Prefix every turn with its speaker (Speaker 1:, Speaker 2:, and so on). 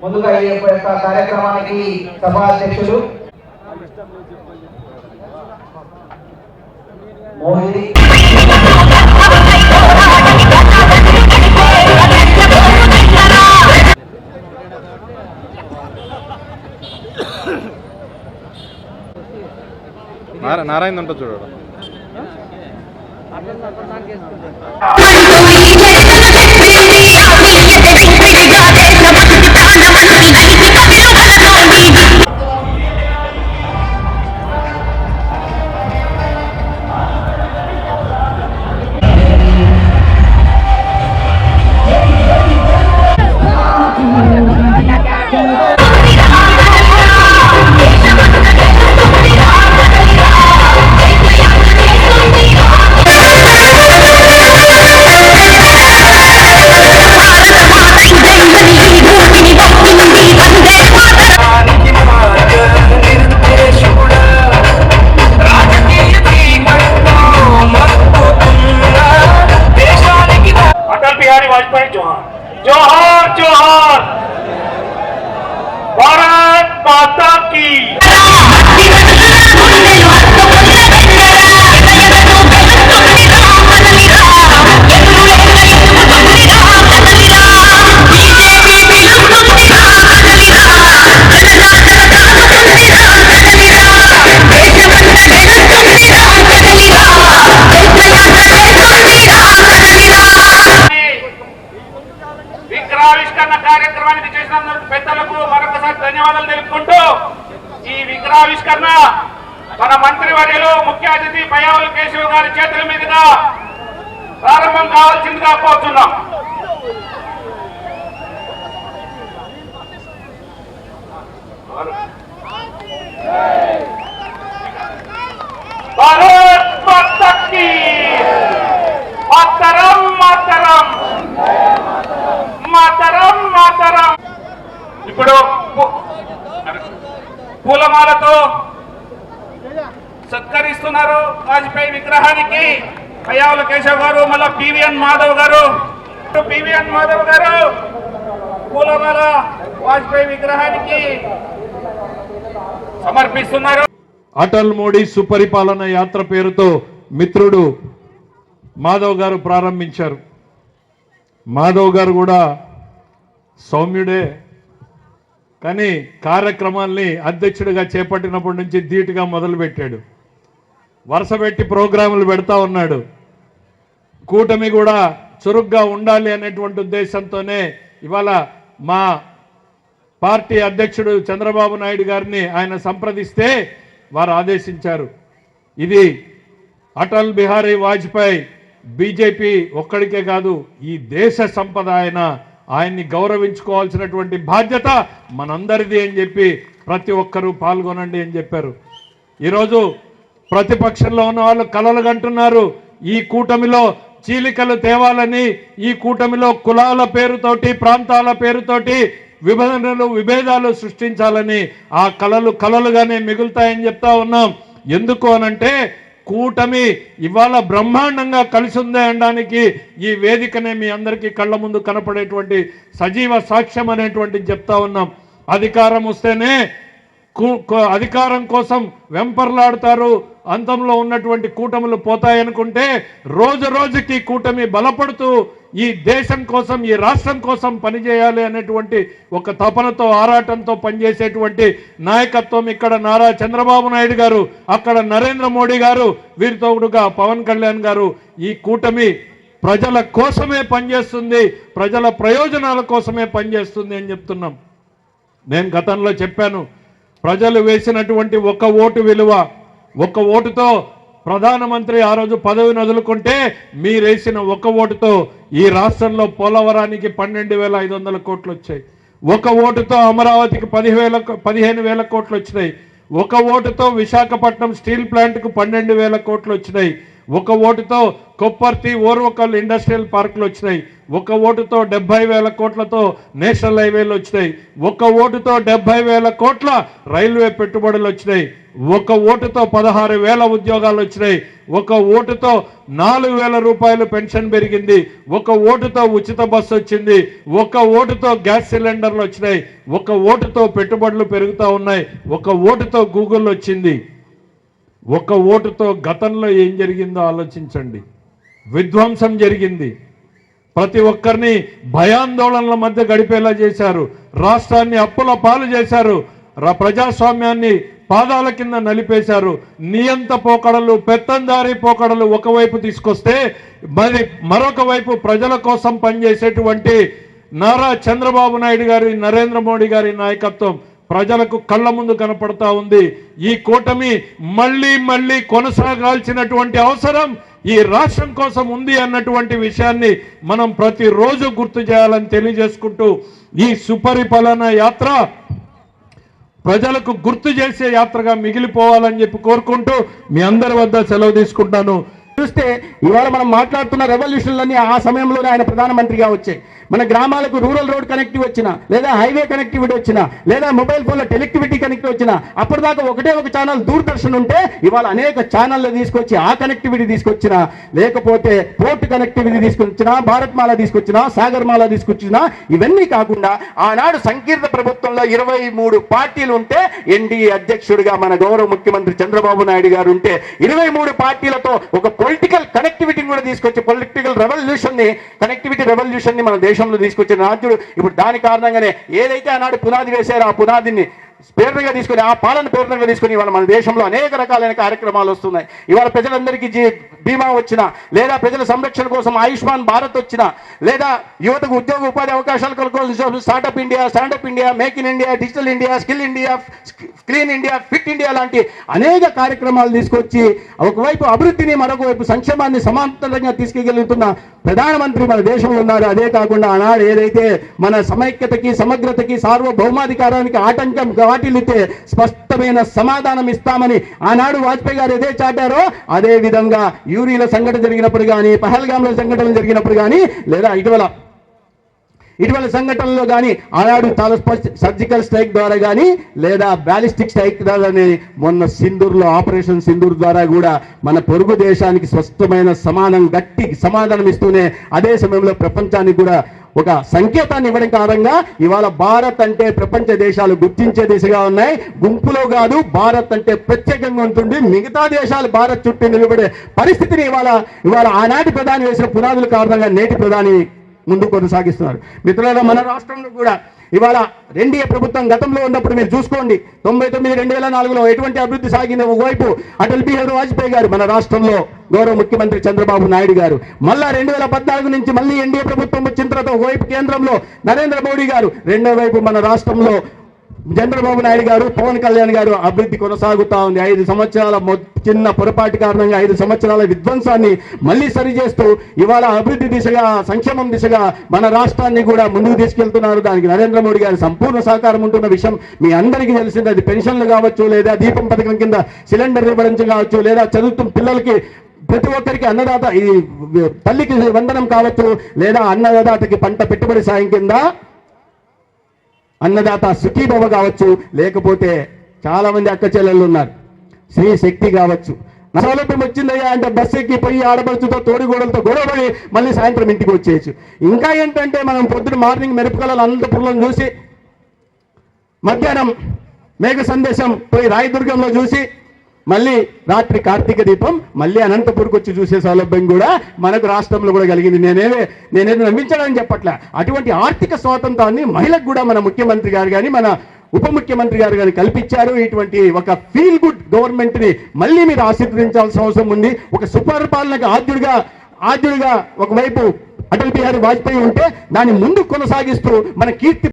Speaker 1: ముందుగా ఈ యొక్క కార్యక్రమానికి సభా అధ్యక్షులు మోహిని
Speaker 2: నారాయణ అంట చూడడం
Speaker 3: जोहार जोहार भारत माता की విగ్రహావిష్కరణ కార్యక్రమానికి చేసిన పెద్దలకు మరొకసారి ధన్యవాదాలు తెలుపుకుంటూ ఈ విగ్రహావిష్కరణ మన మంత్రివర్యులు ముఖ్య అతిథి పయ్యావుల కేశవ్ గారి చేతుల మీదుగా ప్రారంభం కావాల్సిందిగా కోరుతున్నాం. భారత్ మాతా కీ మాతరం మాతరం మాతరం మాతరం. ఇప్పుడు పూలమాలతో సత్కరిస్తున్నారు వాజ్పేయి విగ్రహానికి పయ్యావుల కేశవ్ గారు, మళ్ళా పివిఎన్ మాధవ్ గారు పూలమాల వాజ్పేయి విగ్రహానికి సమర్పిస్తున్నారు.
Speaker 4: అటల్ మోడీ సుపరిపాలన యాత్ర పేరుతో మిత్రుడు మాధవ్ గారు ప్రారంభించారు. మాధవ్ గారు కూడా సౌమ్యుడే, కానీ కార్యక్రమాల్ని అధ్యక్షుడిగా చేపట్టినప్పటి నుంచి ధీటుగా మొదలుపెట్టాడు. వరుసపెట్టి ప్రోగ్రాములు పెడతా ఉన్నాడు. కూటమి కూడా చురుగ్గా ఉండాలి అనేటువంటి ఉద్దేశంతోనే ఇవాళ మా పార్టీ అధ్యక్షుడు చంద్రబాబు నాయుడు గారిని ఆయన సంప్రదిస్తే వారు ఆదేశించారు. ఇది అటల్ బిహారీ వాజ్పేయి బీజేపీ ఒక్కడికే కాదు, ఈ దేశ సంపద ఆయన్ని గౌరవించుకోవాల్సినటువంటి బాధ్యత మనందరిది అని చెప్పి ప్రతి ఒక్కరూ పాల్గొనండి అని చెప్పారు. ఈరోజు ప్రతిపక్షంలో ఉన్న వాళ్ళు కలలు కంటున్నారు. ఈ కూటమిలో చీలికలు తేవాలని, ఈ కూటమిలో కులాల పేరుతోటి ప్రాంతాల పేరుతోటి విభేదాలు సృష్టించాలని ఆ కలలుగానే మిగులుతాయని చెప్తా ఉన్నాం. ఎందుకు అనంటే కూటమి ఇవాళ బ్రహ్మాండంగా కలిసి ఉంది అనడానికి ఈ వేదికనే మీ అందరికీ కళ్ళ ముందు కనపడేటువంటి సజీవ సాక్ష్యం అనేటువంటి చెప్తా ఉన్నాం. అధికారం వస్తేనే అధికారం కోసం వెంపర్లాడుతారు, అంతంలో ఉన్నటువంటి కూటములు పోతాయనుకుంటే రోజు రోజుకి కూటమి బలపడుతూ ఈ దేశం కోసం, ఈ రాష్ట్రం కోసం పనిచేయాలి అనేటువంటి ఒక తపనతో, ఆరాటంతో పనిచేసేటువంటి నాయకత్వం ఇక్కడ నారా చంద్రబాబు నాయుడు గారు, అక్కడ నరేంద్ర మోడీ గారు, వీరితోడుగా పవన్ కళ్యాణ్ గారు. ఈ కూటమి ప్రజల కోసమే పనిచేస్తుంది, ప్రజల ప్రయోజనాల కోసమే పనిచేస్తుంది అని చెప్తున్నాం. నేను గతంలో చెప్పాను, ప్రజలు వేసినటువంటి ఒక ఓటు విలువ, ఒక ఓటుతో ప్రధానమంత్రి ఆ రోజు పదవిని వదులుకుంటే మీరేసిన ఒక ఓటుతో ఈ రాష్ట్రంలో పోలవరానికి 12,500 కోట్లు వచ్చాయి. ఒక ఓటుతో అమరావతికి 15,000 కోట్లు వచ్చినాయి. ఒక ఓటుతో విశాఖపట్నం స్టీల్ ప్లాంట్కు 12,000 కోట్లు వచ్చినాయి. ఒక ఓటుతో కొప్పర్తి ఓర్వకల్ ఇండస్ట్రియల్ పార్కులు వచ్చినాయి, ఒక ఓటుతో 70,000 కోట్లతో నేషనల్ హైవేలు వచ్చినాయి, ఒక ఓటుతో 70,000 కోట్ల రైల్వే పెట్టుబడులు వచ్చినాయి, ఒక ఓటుతో 16,000 ఉద్యోగాలు వచ్చినాయి, ఒక ఓటుతో 4,000 రూపాయలు పెన్షన్ పెరిగింది, ఒక ఓటుతో ఉచిత బస్సు వచ్చింది, ఒక ఓటుతో గ్యాస్ సిలిండర్లు వచ్చినాయి, ఒక ఓటుతో పెట్టుబడులు పెరుగుతూ ఉన్నాయి, ఒక ఓటుతో గూగుల్ వచ్చింది. ఒక ఓటుతో గతంలో ఏం జరిగిందో ఆలోచించండి. విధ్వంసం జరిగింది, ప్రతి ఒక్కరిని భయాందోళనల మధ్య గడిపేలా చేశారు, రాష్ట్రాన్ని అప్పుల పాలు చేశారు, ప్రజాస్వామ్యాన్ని పాదాల కింద నలిపేశారు. నియంత పోకడలు, పెత్తందారి పోకడలు ఒకవైపు తీసుకొస్తే మరి మరొక వైపు ప్రజల కోసం పనిచేసేటువంటి నారా చంద్రబాబు నాయుడు గారి, నరేంద్ర మోడీ గారి నాయకత్వం ప్రజలకు కళ్ళ ముందు కనపడతా ఉంది. ఈ కూటమి మళ్ళీ మళ్ళీ కొనసాగాల్సినటువంటి అవసరం ఈ రాష్ట్రం కోసం ఉంది అన్నటువంటి విషయాన్ని మనం ప్రతిరోజు గుర్తు చేయాలని తెలియజేసుకుంటూ, ఈ సుపరిపాలన యాత్ర ప్రజలకు గుర్తు చేసే యాత్రగా మిగిలిపోవాలని చెప్పి కోరుకుంటూ మీ అందరి వద్ద సెలవు తీసుకుంటాను.
Speaker 5: చూస్తే ఇవాళ మనం మాట్లాడుతున్న రెవల్యూషన్లన్నీ ఆ సమయంలోనే ఆయన ప్రధానమంత్రిగా వచ్చాయి. మన గ్రామాలకు రూరల్ రోడ్ కనెక్టివిటీ వచ్చినా, లేదా హైవే కనెక్టివిటీ వచ్చినా, లేదా మొబైల్ ఫోన్ల టెలిక్టివిటీ కనెక్టివిటీ వచ్చినా, అప్పటిదాకా ఒకటే ఒక ఛానల్ దూరదర్శన్ ఉంటే ఇవాళ అనేక ఛానళ్ళు తీసుకొచ్చి ఆ కనెక్టివిటీ తీసుకొచ్చినా, లేకపోతే పోర్ట్ కనెక్టివిటీ తీసుకొచ్చినా, భారత్మాల తీసుకొచ్చినా, సాగర్మాల తీసుకొచ్చినా, ఇవన్నీ కాకుండా ఆనాడు సంకీర్ణ ప్రభుత్వంలో 23 పార్టీలు ఉంటే ఎన్డీఏ అధ్యక్షుడిగా మన గౌరవ ముఖ్యమంత్రి చంద్రబాబు నాయుడు గారు ఉంటే 23 పార్టీలతో ఒక పొలిటికల్ కనెక్టివిటీని కూడా తీసుకొచ్చి పొలిటికల్ కనెక్టివిటీ రెవల్యూషన్ ని మన దేశంలో తీసుకొచ్చిన రాజ్యుడు. ఇప్పుడు దాని కారణంగానే ఏదైతే ఆనాడు పునాది వేశారో ఆ పునాదిని ప్రేరణగా తీసుకుని, ఆ పాలన ప్రేరణగా తీసుకుని ఇవాళ మన దేశంలో అనేక రకాలైన కార్యక్రమాలు వస్తున్నాయి. ఇవాళ ప్రజలందరికీ బీమా వచ్చినా, లేదా ప్రజల సంరక్షణ కోసం ఆయుష్మాన్ భారత్ వచ్చినా, లేదా యువతకు ఉద్యోగ ఉపాధి అవకాశాల కోసం startup India, make in India, digital India, skill India, clean India, fit India లాంటి అనేక కార్యక్రమాలు తీసుకొచ్చి ఒకవైపు అభివృద్ధిని, మరొక వైపు సంక్షేమాన్ని సమాంతరంగా తీసుకెళ్తున్న ప్రధానమంత్రి మన దేశంలో ఉన్నారు. అదే కాకుండా ఆనాడు ఏదైతే మన సమైక్యతకి, సమగ్రతకి, సార్వభౌమాధికారానికి ఆటంకం వాటిల్లితే స్పష్టమైన సమాధానం ఇస్తామని ఆనాడు వాజ్పేయి గారు ఏదే చాటారో అదే విధంగా యూరీల సంఘటన జరిగినప్పుడు కానీ, పహల్గామ్లో సంఘటనలు జరిగినప్పుడు కానీ, లేదా ఇటీవల సంఘటనలో కానీ ఆనాడు చాలా సర్జికల్ స్ట్రైక్ ద్వారా కానీ, లేదా బ్యాలిస్టిక్ స్ట్రైక్ ద్వారా, మొన్న సింధూర్లో ఆపరేషన్ సింధూర్ ద్వారా కూడా మన పొరుగు దేశానికి స్పష్టమైన గట్టి సమాధానం ఇస్తూనే అదే సమయంలో ప్రపంచానికి కూడా ఒక సంకేతాన్ని ఇవ్వడం కారణంగా ఇవాళ భారత్ అంటే ప్రపంచ దేశాలు గుర్తించే దిశగా ఉన్నాయి. గుంపులో కాదు, భారత్ అంటే ప్రత్యేకంగా ఉంటుంది. మిగతా దేశాలు భారత్ చుట్టూ నిలబడే పరిస్థితిని ఇవాళ ఆనాటి ప్రధాని వేసిన పునాదుల కారణంగా నేటి ప్రధాని ముందు కొనసాగిస్తున్నారు. మిత్రులారా, మన రాష్ట్రంలో కూడా ఇవాళ ఎన్డీఏ ప్రభుత్వం గతంలో ఉన్నప్పుడు మీరు చూసుకోండి, 99-2004లో ఎటువంటి అభివృద్ధి సాగింది. ఒకవైపు అటల్ బిహారీ వాజ్పేయి గారు మన రాష్ట్రంలో గౌరవ ముఖ్యమంత్రి చంద్రబాబు నాయుడు గారు, మళ్ళా 2014 నుంచి మళ్ళీ ఎన్డీఏ ప్రభుత్వం వచ్చిన తర్వాత ఒకవైపు కేంద్రంలో నరేంద్ర మోడీ గారు, రెండో వైపు మన రాష్ట్రంలో చంద్రబాబు నాయుడు గారు, పవన్ కళ్యాణ్ గారు. అభివృద్ధి కొనసాగుతా ఉంది. 5 సంవత్సరాల చిన్న పొరపాటు కారణంగా 5 సంవత్సరాల విధ్వంసాన్ని మళ్ళీ సరిచేస్తూ ఇవాళ అభివృద్ధి దిశగా, సంక్షేమం దిశగా మన రాష్ట్రాన్ని కూడా ముందుకు తీసుకెళ్తున్నారు. దానికి నరేంద్ర మోడీ గారి సంపూర్ణ సహకారం ఉంటున్న విషయం మీ అందరికీ తెలిసింది. అది పెన్షన్లు కావచ్చు, లేదా దీపం పథకం కింద సిలిండర్ ఇవ్వడం కావచ్చు, లేదా చదువుతున్న పిల్లలకి ప్రతి ఒక్కరికి అన్నదాత, ఈ తల్లికి వందనం కావచ్చు, లేదా అన్నదాతకి పంట పెట్టుబడి సాయం కింద అన్నదాత సుఖీభవ కావచ్చు, లేకపోతే చాలా మంది అక్క చెల్లెళ్ళు ఉన్నారు, శ్రీ శక్తి కావచ్చు. సౌలభ్యం వచ్చిందయ్యా అంటే బస్సు ఎక్కి పోయి ఆడపడుచుతో తోడిగోడలతో గొడవపడి మళ్ళీ సాయంత్రం ఇంటికి వచ్చేయచ్చు. ఇంకా ఏంటంటే మనం పొద్దున మార్నింగ్ మెరుపుకల అనంతపురంలో చూసి, మధ్యాహ్నం మేఘ సందేశం పోయి రాయదుర్గంలో చూసి, మళ్ళీ రాత్రి కార్తీక దీపం మళ్ళీ అనంతపూర్కి వచ్చి చూసే సౌలభ్యం కూడా మనకు రాష్ట్రంలో కూడా కలిగింది. నేనేదో నమ్మించడానికి చెప్పట్లే. అటువంటి ఆర్థిక స్వాతంత్రాన్ని మహిళకు కూడా మన ముఖ్యమంత్రి గారు కానీ, మన ఉప ముఖ్యమంత్రి గారు కానీ కల్పించారు. ఇటువంటి ఒక ఫీల్ గుడ్ గవర్నమెంట్ ని మళ్ళీ మీరు ఆశీర్వదించాల్సిన అవసరం ఉంది. ఒక సుపరిపాలనకు ఆద్యుడిగా ఒకవైపు అటల్ బిహారీ వాజ్పేయి ఉంటే దాన్ని ముందు కొనసాగిస్తూ మన కీర్తి